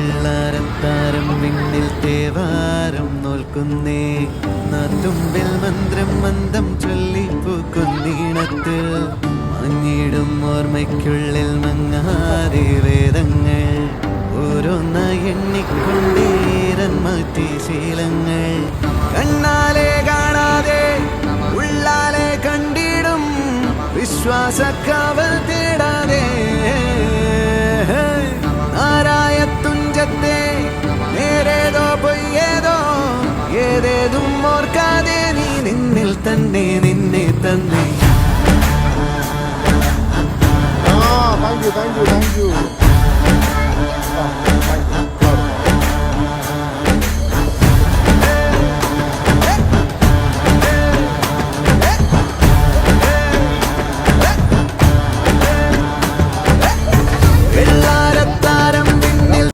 വെള്ളാരത്താരം വിണ്ണിൽ തേവാരം നോൽക്കുന്നേ നാത്തുമ്പിൽ മന്ത്രം മന്ദം ചൊല്ലിപ്പൂക്കുന്നീണത്തിൽ മങ്ങിടും ഓർമ്മയ്ക്കുള്ളിൽ മങ്ങാതെ വേദങ്ങൾ ഓരോന്നായി എണ്ണിക്കൊണ്ടേരൻ മാറ്റി ശീലങ്ങൾ കണ്ണാലെ കാണാതെ ഉള്ളാലെ കണ്ടിടും വിശ്വാസക്കാവൽ തേടാതെ നാരായ തുഞ്ചത്തെ നേരേതോ പൊയ്യേതോ ഏതേതും ഓർക്കാതെ നീ നിന്നിൽ തന്നെ നിന്നെ തന്നെ. Thank you.